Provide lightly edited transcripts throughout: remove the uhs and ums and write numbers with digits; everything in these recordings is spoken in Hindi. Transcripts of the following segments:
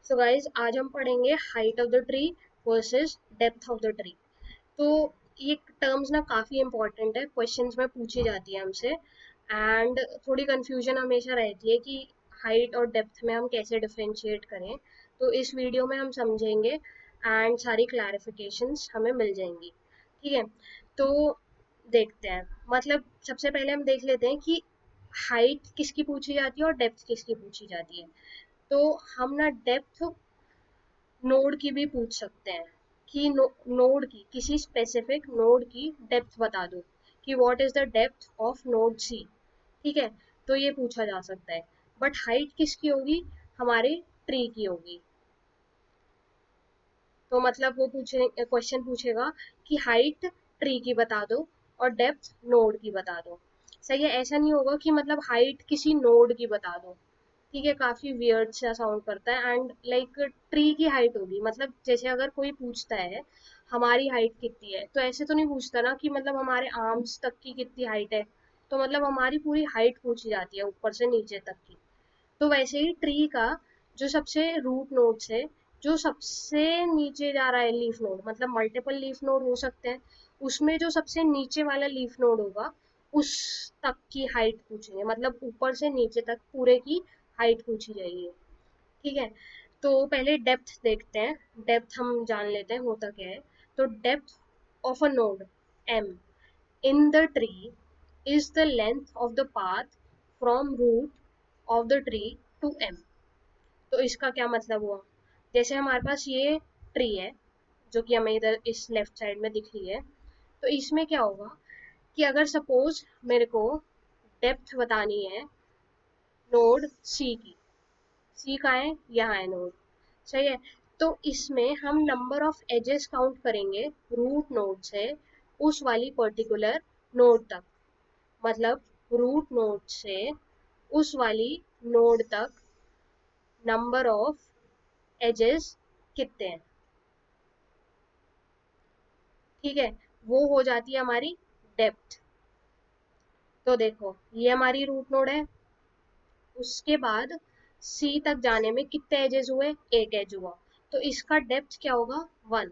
सो गाइज आज हम पढ़ेंगे height of the tree versus depth of the tree. तो ये टर्म्स ना काफ़ी इंपॉर्टेंट है, क्वेश्चंस में पूछी जाती है हमसे। एंड थोड़ी कंफ्यूजन हमेशा रहती है कि हाइट और डेप्थ में हम कैसे डिफरेंशिएट करें। तो इस वीडियो में हम समझेंगे एंड सारी क्लैरिफिकेशंस हमें मिल जाएंगी। ठीक है, तो देखते हैं। मतलब सबसे पहले हम देख लेते हैं कि हाइट किसकी पूछी जाती है और डेप्थ किसकी पूछी जाती है। तो हम ना डेप्थ नोड की भी पूछ सकते हैं कि नोड की, किसी स्पेसिफिक नोड की डेप्थ बता दो कि what is the depth of node C. ठीक है, तो ये पूछा जा सकता है। बट हाइट किसकी होगी? हमारे ट्री की होगी। तो मतलब वो पूछे, क्वेश्चन पूछेगा कि हाइट ट्री की बता दो और डेप्थ नोड की बता दो। सही है, ऐसा नहीं होगा कि मतलब हाइट किसी नोड की बता दो। ठीक है, काफी वियर्ड सा साउंड करता है। एंड लाइक ट्री की हाइट होगी, मतलब जैसे अगर कोई पूछता है हमारी हाइट कितनी है, तो ऐसे तो नहीं पूछता ना कि मतलब हमारे आर्म्स तक की कितनी हाइट है। तो मतलब हमारी पूरी हाइट पूछी जाती है ऊपर से नीचे तक की। तो वैसे ही ट्री का जो सबसे रूट नोड्स है, जो सबसे नीचे जा रहा है लीफ नोड, मतलब मल्टीपल लीफ नोड हो सकते हैं, उसमें जो सबसे नीचे वाला लीफ नोड होगा उस तक की हाइट पूछेंगे। मतलब ऊपर से नीचे तक पूरे की हाइट पूछी जाएगी। ठीक है, तो पहले डेप्थ देखते हैं। डेप्थ हम जान लेते हैं होता क्या है। तो depth of a node m in the tree is the length of the path from root of the tree to m। तो इसका क्या मतलब हुआ? जैसे हमारे पास ये ट्री है जो कि हमें इधर इस लेफ्ट साइड में दिख रही है, तो इसमें क्या होगा कि अगर सपोज मेरे को डेप्थ बतानी है नोड सी की। सी कहाँ है? यहाँ है नोड। सही है, तो इसमें हम नंबर ऑफ एजेस काउंट करेंगे रूट नोड से उस वाली पर्टिकुलर नोड तक। मतलब रूट नोड से उस वाली नोड तक नंबर ऑफ एजेस कितने हैं। ठीक है, वो हो जाती है हमारी डेप्थ। तो देखो ये हमारी रूट नोड है, उसके बाद सी तक जाने में कितने एजेस हुए? एक एज हुआ। तो इसका डेप्थ क्या होगा? 1।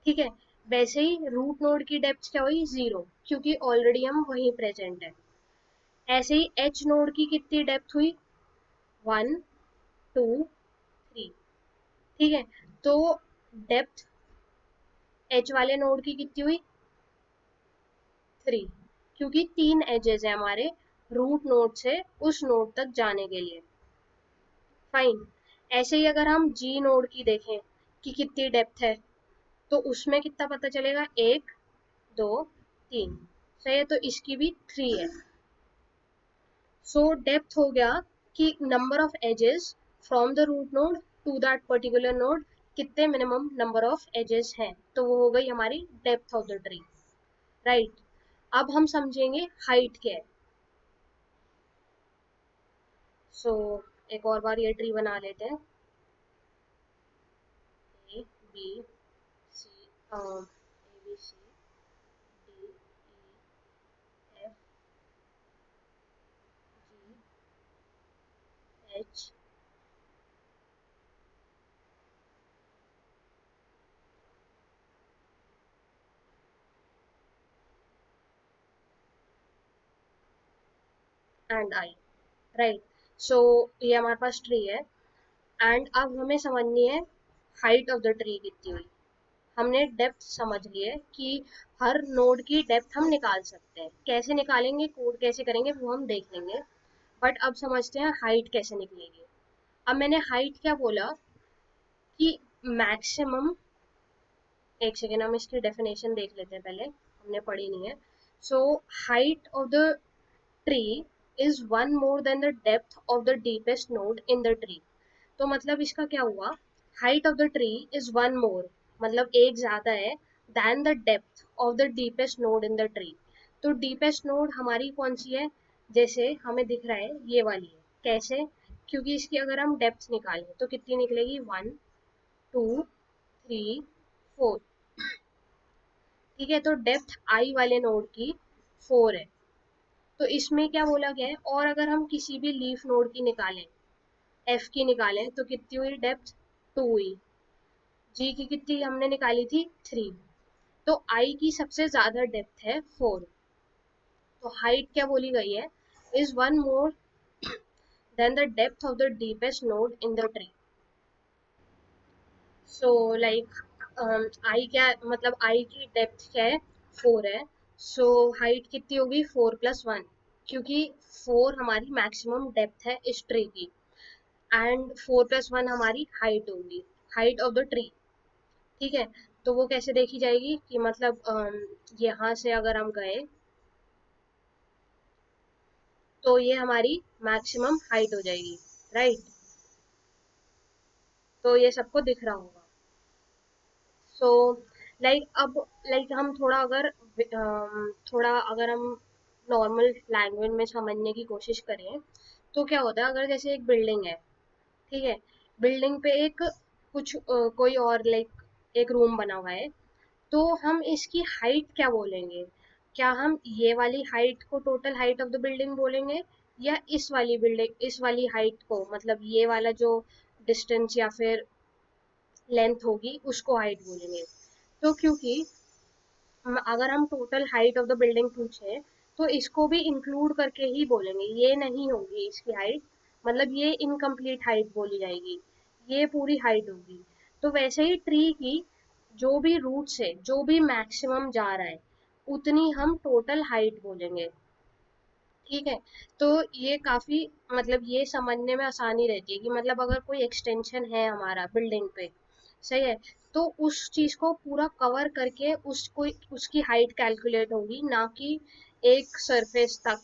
ठीक है, वैसे ही रूट नोड की डेप्थ क्या हुई? 0, क्योंकि ऑलरेडी हम वहीं प्रेजेंट है। ऐसे ही एच नोड की कितनी डेप्थ हुई? 1, 2, 3। ठीक है, तो डेप्थ एच वाले नोड की कितनी हुई? 3, क्योंकि 3 एजेस है हमारे रूट नोड से उस नोड तक जाने के लिए। फाइन। ऐसे ही अगर हम जी नोड की देखें कि कितनी डेप्थ है, तो उसमें कितना पता चलेगा? 1, 2, 3। सही है, तो इसकी भी 3 है। सो डेप्थ हो गया कि number of edges from the root node to that particular node, कितने मिनिमम नंबर ऑफ एजेस हैं। तो वो हो गई हमारी depth of the tree. Right, अब हम समझेंगे हाइट क्या है। सो एक और बार ये ट्री बना लेते हैं। A B C, A B C D E F G H and I. Right, so ये हमारे पास ट्री है। एंड अब हमें समझनी है हाइट ऑफ द ट्री कितनी हुई। हमने डेप्थ समझ ली है कि हर नोड की डेप्थ हम निकाल सकते हैं। कैसे निकालेंगे, कोड कैसे करेंगे, वो हम देख लेंगे। बट अब समझते हैं हाइट कैसे निकलेगी। अब मैंने हाइट क्या बोला कि मैक्सिमम, एक सेकेंड हम इसकी डेफिनेशन देख लेते हैं पहले, हमने पढ़ी नहीं है। So height of the tree is one more than the depth of the deepest node in the tree. तो मतलब इसका क्या हुआ? Height of the tree is one more, मतलब एक ज्यादा है than the depth of the deepest node in the tree. तो डीपेस्ट नोड हमारी कौन सी है? जैसे हमें दिख रहा है ये वाली है। कैसे? क्योंकि इसकी अगर हम डेप्थ निकालें तो कितनी निकलेगी? 1, 2, 3, 4। ठीक है, तो डेप्थ आई वाले नोड की 4 है। तो इसमें क्या बोला गया है? और अगर हम किसी भी लीफ नोड की निकालें एफ की निकालें तो कितनी हुई डेप्थ, 2 हुई। जी की कितनी हमने निकाली थी, 3। तो आई की सबसे ज्यादा डेप्थ है 4। तो हाइट क्या बोली गई है, is one more than the depth of the deepest node in the tree. So like I क्या मतलब आई की डेप्थ क्या है, 4 है। सो हाइट कितनी होगी, 4+1, क्योंकि 4 हमारी मैक्सिमम डेप्थ है इस ट्री की, एंड 4+1 हमारी हाइट होगी, हाइट ऑफ द ट्री। ठीक है, तो वो कैसे देखी जाएगी कि मतलब यहाँ से अगर हम गए तो ये हमारी मैक्सिमम हाइट हो जाएगी, राइट। तो ये सबको दिख रहा होगा। सो लाइक अब लाइक हम थोड़ा अगर थोड़ा अगर हम नॉर्मल लैंग्वेज में समझने की कोशिश करें तो क्या होता है, अगर जैसे एक बिल्डिंग है, ठीक है, बिल्डिंग पे एक कुछ कोई और लाइक एक रूम बना हुआ है, तो हम इसकी हाइट क्या बोलेंगे, क्या हम ये वाली हाइट को total height of the building बोलेंगे, या इस वाली बिल्डिंग इस वाली हाइट को, मतलब ये वाला जो डिस्टेंस या फिर लेंथ होगी उसको हाइट बोलेंगे। तो क्योंकि अगर हम total height of the building पूछे तो इसको भी इंक्लूड करके ही बोलेंगे, ये नहीं होगी इसकी हाइट, मतलब ये इनकम्प्लीट हाइट बोली जाएगी, ये पूरी हाइट होगी। तो वैसे ही ट्री की जो भी रूट से जो भी मैक्सिमम जा रहा है उतनी हम टोटल हाइट बोलेंगे। ठीक है, तो ये काफी मतलब ये समझने में आसानी रहती है कि मतलब अगर कोई एक्सटेंशन है हमारा बिल्डिंग पे, सही है, तो उस चीज को पूरा कवर करके उसको उसकी हाइट कैलकुलेट होगी, ना कि एक सरफेस तक।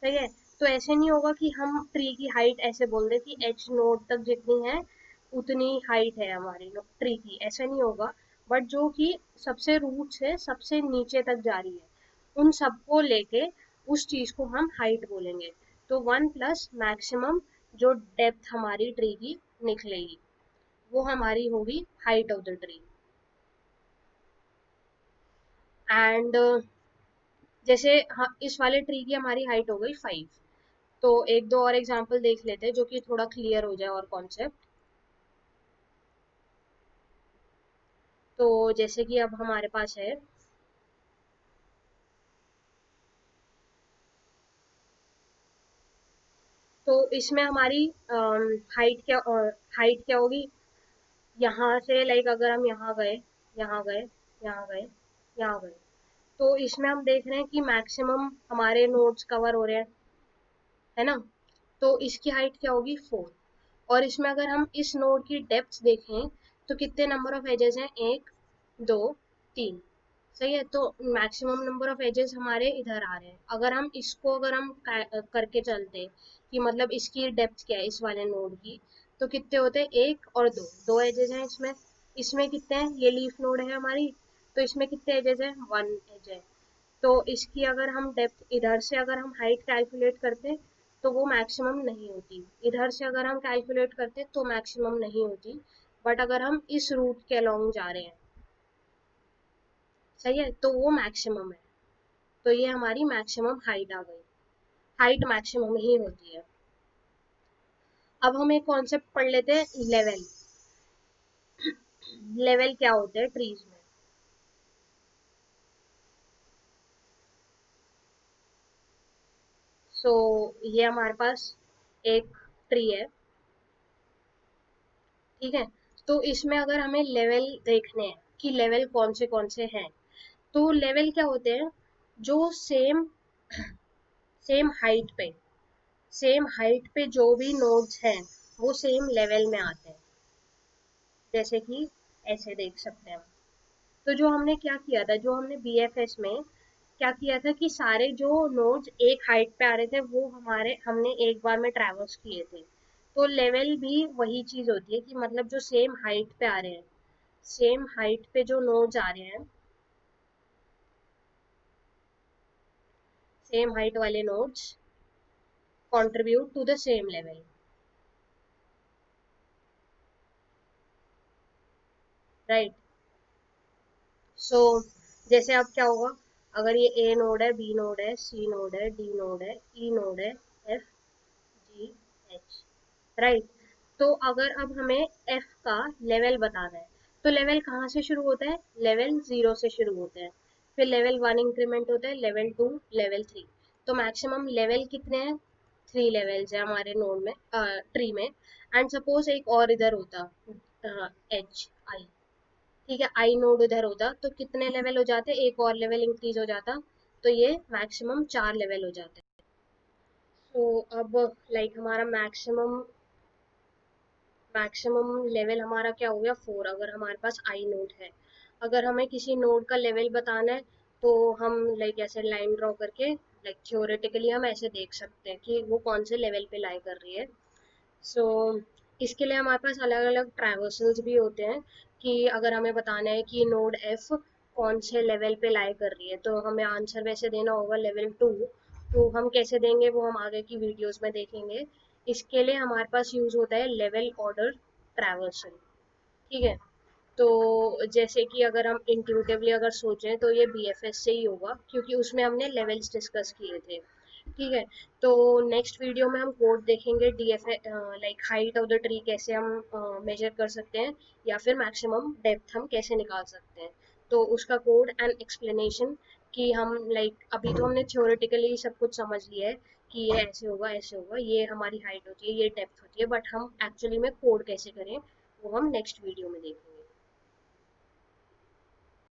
सही है, तो ऐसे नहीं होगा कि हम ट्री की हाइट ऐसे बोल दे कि एच नोड तक जितनी है उतनी हाइट है हमारी ट्री की, ऐसा नहीं होगा। बट जो कि सबसे रूट से सबसे नीचे तक जा रही है उन सबको लेके उस चीज को हम हाइट बोलेंगे। तो 1+ मैक्सिमम जो डेप्थ हमारी ट्री की निकलेगी वो हमारी होगी height of the tree. And जैसे हाँ, इस वाले ट्री की हमारी हाइट हो गई 5। तो एक दो और एग्जांपल देख लेते हैं जो कि थोड़ा क्लियर हो जाए और कॉन्सेप्ट। तो जैसे कि अब हमारे पास है, तो इसमें हमारी हाइट क्या होगी, यहाँ से लाइक अगर हम यहाँ गए, यहाँ गए, यहाँ गए, यहाँ गए, तो इसमें हम देख रहे हैं कि मैक्सिमम हमारे नोड्स कवर हो रहे हैं, है ना। तो इसकी हाइट क्या होगी, 4। और इसमें अगर हम इस नोड की डेप्थ देखें तो कितने नंबर ऑफ एजेस हैं, 1, 2, 3। सही है, तो मैक्सिमम नंबर ऑफ एजेस हमारे इधर आ रहे हैं। अगर हम इसको अगर हम करके चलते कि मतलब इसकी डेप्थ क्या है इस वाले नोड की, तो कितने होते हैं, 1 और 2, 2 एजेस हैं इसमें। इसमें कितने हैं, ये लीफ नोड है हमारी, तो इसमें कितने एजेस हैं, 1 एज है। तो इसकी अगर हम डेप्थ इधर से अगर हम हाइट कैलकुलेट करते तो वो मैक्सिमम नहीं होती, इधर से अगर हम कैलकुलेट करते तो मैक्सिमम नहीं होती। बट अगर हम इस रूट के अलोंग जा रहे हैं, सही है, तो वो मैक्सिमम है। तो ये हमारी मैक्सिमम हाइट आ गई, हाइट मैक्सिमम ही होती है। अब हम एक कॉन्सेप्ट पढ़ लेते हैं, लेवल। लेवल क्या होते हैं ट्रीज में। सो ये हमारे पास एक ट्री है, ठीक है, तो इसमें अगर हमें लेवल देखने हैं कि लेवल कौन से हैं, तो लेवल क्या होते हैं, जो सेम हाइट पे सेम हाइट पे जो भी नोड्स हैं वो सेम लेवल में आते हैं। जैसे कि ऐसे देख सकते हैं। तो जो हमने क्या किया था, जो हमने बीएफएस में क्या किया था कि सारे जो नोड्स एक हाइट पे आ रहे थे वो हमारे हमने एक बार में ट्रैवर्स किए थे। तो लेवल भी वही चीज होती है कि मतलब जो सेम हाइट पे आ रहे हैं, सेम हाइट पे जो नोड्स आ रहे हैं, सेम हाइट वाले nodes contribute to the same level, right. So जैसे अब क्या होगा, अगर ये ए नोड है, बी नोड है, सी नोड है, डी नोड है, ई नोड है, एफ, जी, एच, राइट। तो अगर अब हमें एफ का लेवल बताना है, तो लेवल कहाँ से शुरू होता है? लेवल 0 से शुरू होता है, फिर लेवल 1 इंक्रीमेंट होता है, लेवल 2, लेवल 3। तो मैक्सिमम लेवल कितने हैं? 3 लेवल्स है हमारे नोड में, ट्री में। एंड सपोज एक और इधर होता, एच आई, ठीक है, आई नोड उधर होता, तो कितने लेवल हो जाते? एक और लेवल इंक्रीज हो जाता, तो ये मैक्सिमम 4 लेवल हो जाते। तो अब लाइक हमारा मैक्सिमम मैक्सिमम लेवल हमारा क्या हो गया? 4, अगर हमारे पास आई नोड है। अगर हमें किसी नोड का लेवल बताना है, तो हम लाइक ऐसे लाइन ड्रॉ करके, लाइक थ्योरेटिकली हम ऐसे देख सकते हैं कि वो कौन से लेवल पे लाई कर रही है। सो इसके लिए हमारे पास अलग अलग ट्रैवर्सल्स भी होते हैं, कि अगर हमें बताना है कि नोड एफ कौन से लेवल पे लाई कर रही है, तो हमें आंसर वैसे देना होगा लेवल 2। तो हम कैसे देंगे वो हम आगे की वीडियोस में देखेंगे। इसके लिए हमारे पास यूज होता है लेवल ऑर्डर ट्रैवर्सल, ठीक है। तो जैसे कि अगर हम इंट्यूटिवली अगर सोचें, तो ये बीएफएस से ही होगा, क्योंकि उसमें हमने लेवल्स डिस्कस किए थे, ठीक है। तो नेक्स्ट वीडियो में हम कोड देखेंगे, DF like height of the tree कैसे हम मेजर कर सकते हैं, या फिर मैक्सिमम डेप्थ हम कैसे निकाल सकते हैं। तो उसका कोड एंड एक्सप्लेनेशन, कि हम लाइक अभी तो हमने थ्योरेटिकली सब कुछ समझ लिया है कि ये ऐसे होगा, ऐसे होगा, ये हमारी हाइट होती है, ये डेप्थ होती है, बट हम एक्चुअली में कोड कैसे करें वो हम नेक्स्ट वीडियो में देखेंगे।